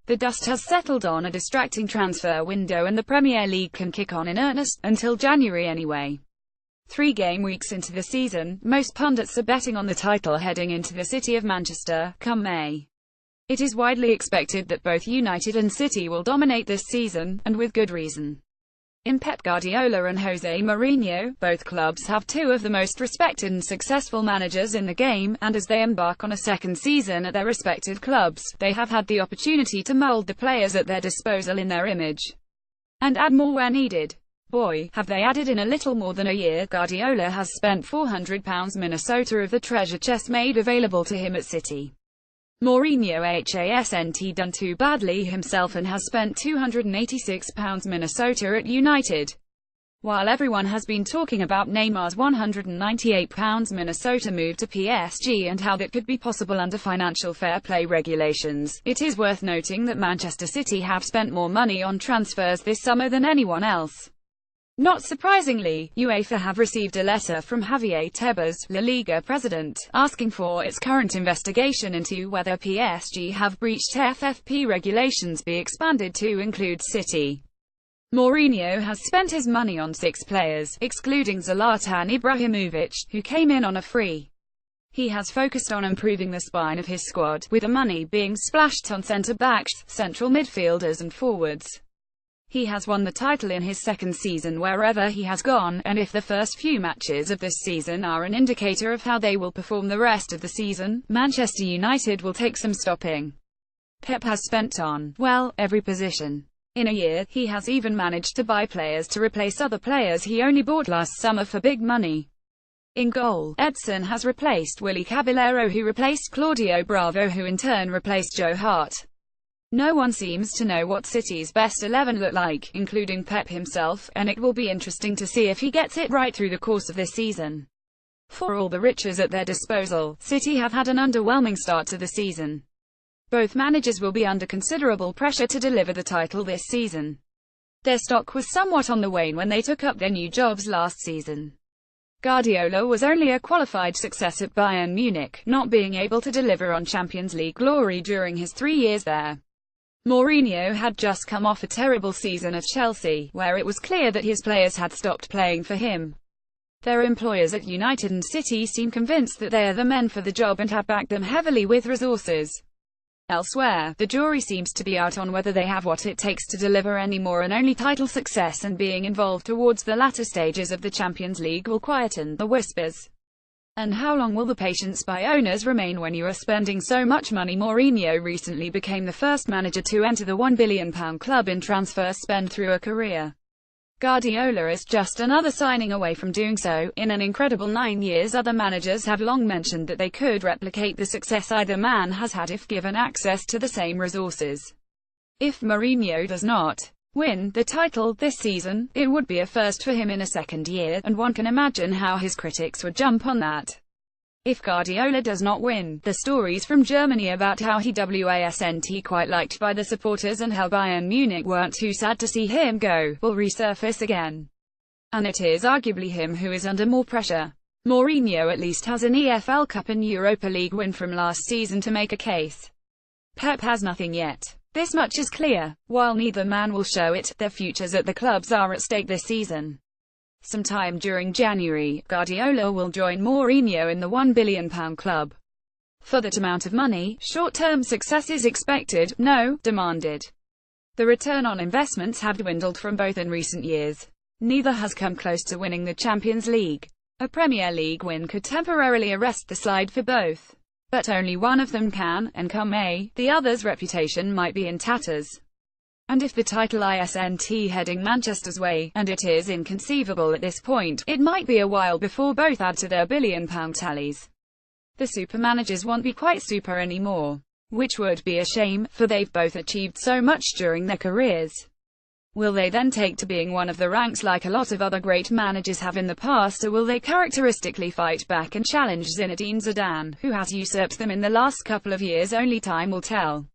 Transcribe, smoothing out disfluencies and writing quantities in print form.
The dust has settled on a distracting transfer window and the Premier League can kick on in earnest, until January anyway. 3 game weeks into the season, most pundits are betting on the title heading into the city of Manchester, come May. It is widely expected that both United and City will dominate this season, and with good reason. In Pep Guardiola and Jose Mourinho, both clubs have 2 of the most respected and successful managers in the game, and as they embark on a second season at their respected clubs, they have had the opportunity to mould the players at their disposal in their image, and add more where needed. Boy, have they added in a little more than a year. Guardiola has spent £400 Minnesota of the treasure chest made available to him at City. Mourinho hasn't done too badly himself and has spent £286 Minnesota at United. While everyone has been talking about Neymar's £198 Minnesota move to PSG and how that could be possible under financial fair play regulations, it is worth noting that Manchester City have spent more money on transfers this summer than anyone else. Not surprisingly, UEFA have received a letter from Javier Tebas, La Liga president, asking for its current investigation into whether PSG have breached FFP regulations be expanded to include City. Mourinho has spent his money on 6 players, excluding Zlatan Ibrahimovic, who came in on a free. He has focused on improving the spine of his squad, with the money being splashed on centre-backs, central midfielders and forwards. He has won the title in his second season wherever he has gone, and if the first few matches of this season are an indicator of how they will perform the rest of the season, Manchester United will take some stopping. Pep has spent on, well, every position. In a year, he has even managed to buy players to replace other players he only bought last summer for big money. In goal, Edson has replaced Willy Caballero, who replaced Claudio Bravo, who in turn replaced Joe Hart. No one seems to know what City's best 11 look like, including Pep himself, and it will be interesting to see if he gets it right through the course of this season. For all the riches at their disposal, City have had an underwhelming start to the season. Both managers will be under considerable pressure to deliver the title this season. Their stock was somewhat on the wane when they took up their new jobs last season. Guardiola was only a qualified success at Bayern Munich, not being able to deliver on Champions League glory during his 3 years there. Mourinho had just come off a terrible season at Chelsea, where it was clear that his players had stopped playing for him. Their employers at United and City seem convinced that they are the men for the job and have backed them heavily with resources. Elsewhere, the jury seems to be out on whether they have what it takes to deliver any more, and only title success and being involved towards the latter stages of the Champions League will quieten the whispers. And how long will the patience by owners remain when you are spending so much money? Mourinho recently became the first manager to enter the £1 billion club in transfer spend through a career. Guardiola is just another signing away from doing so. In an incredible 9 years, other managers have long mentioned that they could replicate the success either man has had if given access to the same resources. If Mourinho does not win the title this season, it would be a first for him in a second year, and one can imagine how his critics would jump on that. If Guardiola does not win, the stories from Germany about how he wasn't quite liked by the supporters and how Bayern Munich weren't too sad to see him go, will resurface again. And it is arguably him who is under more pressure. Mourinho at least has an EFL Cup and Europa League win from last season to make a case. Pep has nothing yet. This much is clear. While neither man will show it, their futures at the clubs are at stake this season. Sometime during January, Guardiola will join Mourinho in the £1 billion club. For that amount of money, short-term success is expected, no, demanded. The return on investments have dwindled from both in recent years. Neither has come close to winning the Champions League. A Premier League win could temporarily arrest the slide for both. But only one of them can, and come May, the other's reputation might be in tatters. And if the title isn't heading Manchester's way, and it is inconceivable at this point, it might be a while before both add to their billion-pound tallies. The super managers won't be quite super anymore. Which would be a shame, for they've both achieved so much during their careers. Will they then take to being one of the ranks like a lot of other great managers have in the past, or will they characteristically fight back and challenge Zinedine Zidane, who has usurped them in the last couple of years? Only time will tell.